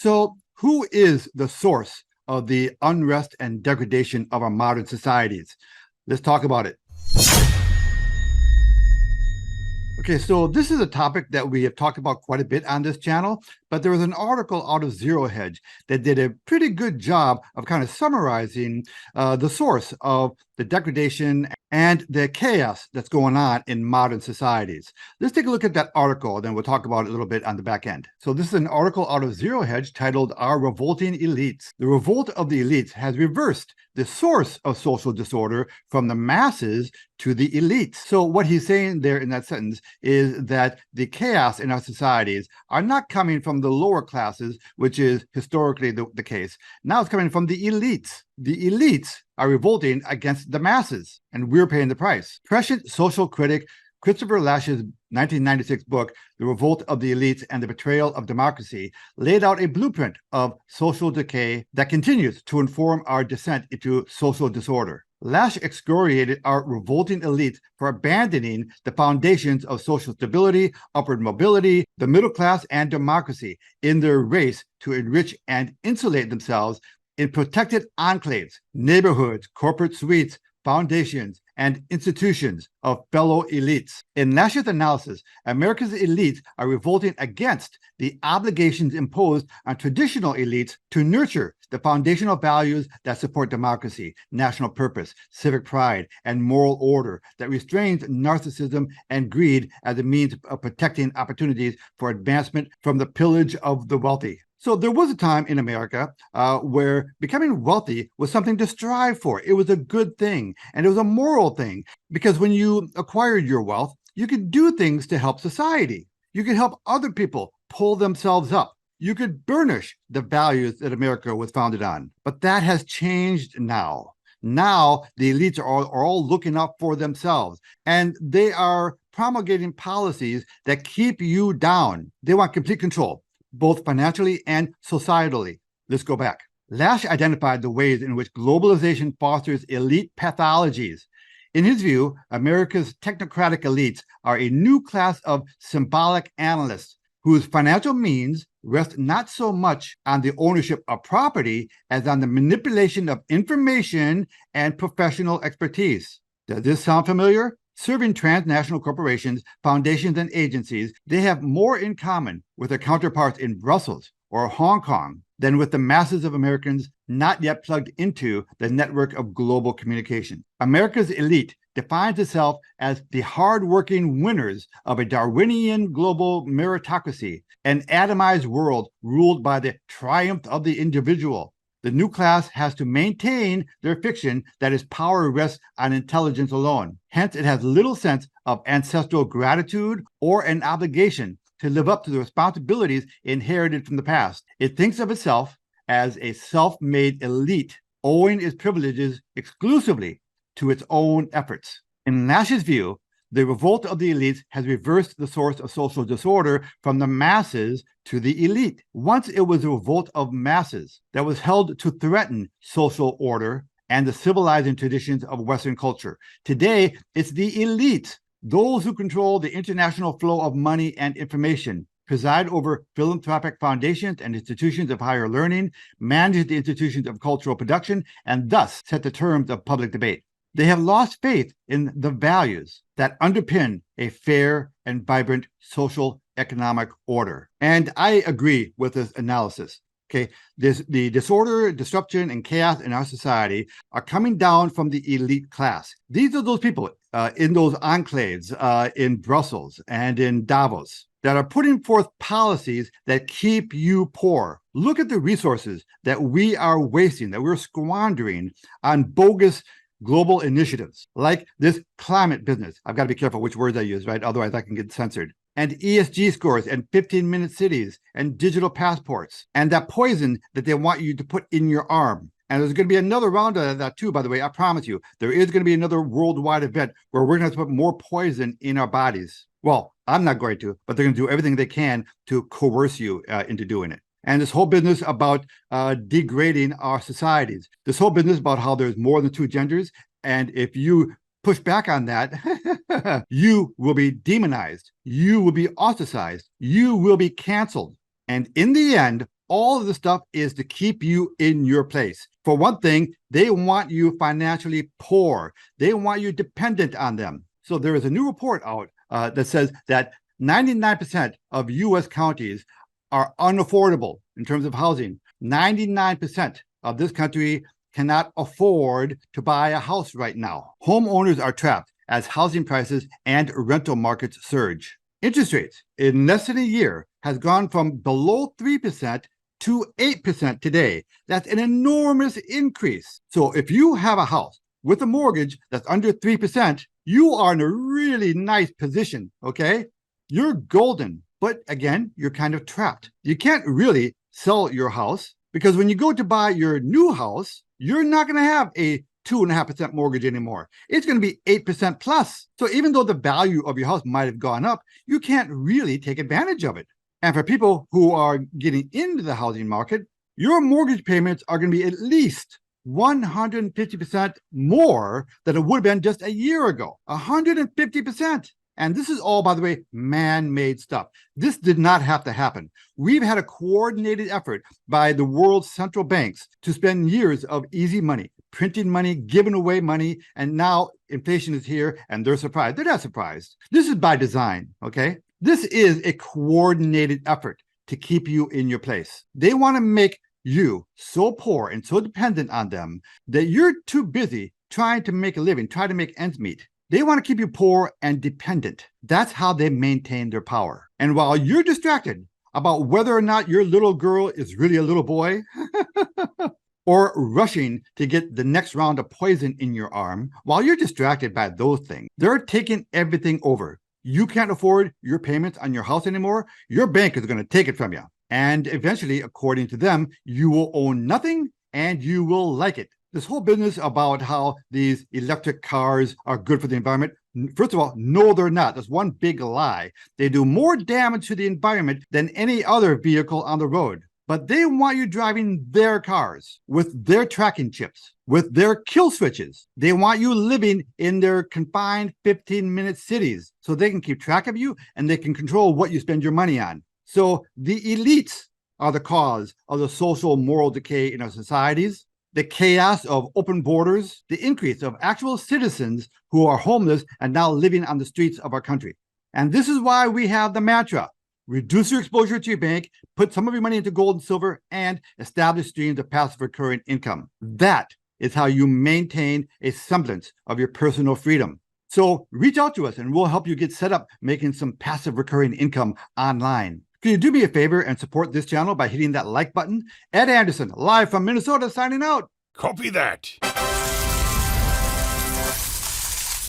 So, who is the source of the unrest and degradation of our modern societies? Let's talk about it. Okay, so this is a topic that we have talked about quite a bit on this channel, but there was an article out of Zero Hedge that did a pretty good job of kind of summarizing the source of the degradation and the chaos that's going on in modern societies. Let's take a look at that article, then we'll talk about it a little bit on the back end. So this is an article out of Zero Hedge titled Our Revolting Elites. The revolt of the elites has reversed the source of social disorder from the masses to the elites. So what he's saying there in that sentence is that the chaos in our societies are not coming from the lower classes, which is historically the case. Now it's coming from the elites. The elites are revolting against the masses, and we're paying the price. Prescient social critic Christopher Lasch's 1996 book, The Revolt of the Elites and the Betrayal of Democracy, laid out a blueprint of social decay that continues to inform our descent into social disorder. Lasch excoriated our revolting elites for abandoning the foundations of social stability, upward mobility, the middle class, and democracy in their race to enrich and insulate themselves in protected enclaves, neighborhoods, corporate suites, foundations, and institutions of fellow elites. In Lasch's analysis, America's elites are revolting against the obligations imposed on traditional elites to nurture the foundational values that support democracy, national purpose, civic pride, and moral order that restrains narcissism and greed as a means of protecting opportunities for advancement from the pillage of the wealthy. So there was a time in America where becoming wealthy was something to strive for. It was a good thing, and it was a moral thing, because when you acquired your wealth, you could do things to help society. You could help other people pull themselves up. You could burnish the values that America was founded on. But that has changed now. Now the elites are all looking out for themselves, and they are promulgating policies that keep you down. They want complete control, both financially and societally. Let's go back. Lasch identified the ways in which globalization fosters elite pathologies. In his view, America's technocratic elites are a new class of symbolic analysts whose financial means rest not so much on the ownership of property as on the manipulation of information and professional expertise. Does this sound familiar? Serving transnational corporations, foundations, and agencies, they have more in common with their counterparts in Brussels or Hong Kong than with the masses of Americans not yet plugged into the network of global communication. America's elite defines itself as the hardworking winners of a Darwinian global meritocracy, an atomized world ruled by the triumph of the individual. The new class has to maintain their fiction that its power rests on intelligence alone. Hence, it has little sense of ancestral gratitude or an obligation to live up to the responsibilities inherited from the past. It thinks of itself as a self-made elite, owing its privileges exclusively to its own efforts. In Lasch's view, the revolt of the elites has reversed the source of social disorder from the masses to the elite. Once it was a revolt of masses that was held to threaten social order and the civilizing traditions of Western culture. Today, it's the elite, those who control the international flow of money and information, preside over philanthropic foundations and institutions of higher learning, manage the institutions of cultural production, and thus set the terms of public debate. They have lost faith in the values that underpin a fair and vibrant social economic order. And I agree with this analysis. Okay, the disorder, disruption, and chaos in our society are coming down from the elite class. These are those people in those enclaves in Brussels and in Davos that are putting forth policies that keep you poor. Look at the resources that we are wasting, that we're squandering on bogus global initiatives like this climate business. I've got to be careful which words I use, right? Otherwise I can get censored. And ESG scores and 15-minute cities and digital passports and that poison that they want you to put in your arm. And there's going to be another round of that too, by the way. I promise you, there is going to be another worldwide event where we're going to put more poison in our bodies. Well, I'm not going to, but they're going to do everything they can to coerce you into doing it. And this whole business about degrading our societies, this whole business about how there's more than two genders. And if you push back on that, you will be demonized. You will be ostracized. You will be canceled. And in the end, All of this stuff is to keep you in your place. For one thing, they want you financially poor. They want you dependent on them. So there is a new report out that says that 99% of U.S. counties are unaffordable in terms of housing. 99% of this country cannot afford to buy a house right now. Homeowners are trapped as housing prices and rental markets surge. Interest rates in less than a year has gone from below 3% to 8% today. That's an enormous increase. So if you have a house with a mortgage that's under 3%, you are in a really nice position, okay? You're golden, but again, you're kind of trapped. You can't really sell your house because when you go to buy your new house, you're not going to have a 2.5% mortgage anymore. It's going to be 8% plus. So even though the value of your house might have gone up, you can't really take advantage of it. And for people who are getting into the housing market, your mortgage payments are going to be at least 150% more than it would have been just a year ago. 150%. And this is all, by the way, man-made stuff. This did not have to happen. We've had a coordinated effort by the world's central banks to spend years of easy money, printing money, giving away money, and now inflation is here and they're surprised. They're not surprised. This is by design, okay? This is a coordinated effort to keep you in your place. They want to make you so poor and so dependent on them that you're too busy trying to make a living, trying to make ends meet. They want to keep you poor and dependent. That's how they maintain their power. And while you're distracted about whether or not your little girl is really a little boy, or rushing to get the next round of poison in your arm, while you're distracted by those things, they're taking everything over. You can't afford your payments on your house anymore. Your bank is going to take it from you. And eventually, according to them, you will own nothing and you will like it. This whole business about how these electric cars are good for the environment, first of all, no, they're not. That's one big lie. They do more damage to the environment than any other vehicle on the road. But they want you driving their cars with their tracking chips, with their kill switches. They want you living in their confined 15-minute cities so they can keep track of you and they can control what you spend your money on. So the elites are the cause of the social moral decay in our societies, the chaos of open borders, the increase of actual citizens who are homeless and now living on the streets of our country. And this is why we have the mantra: reduce your exposure to your bank, put some of your money into gold and silver, and establish streams of passive recurring income. That is how you maintain a semblance of your personal freedom. So reach out to us and we'll help you get set up making some passive recurring income online. Can you do me a favor and support this channel by hitting that like button? Ed Anderson, live from Minnesota, signing out. Copy that.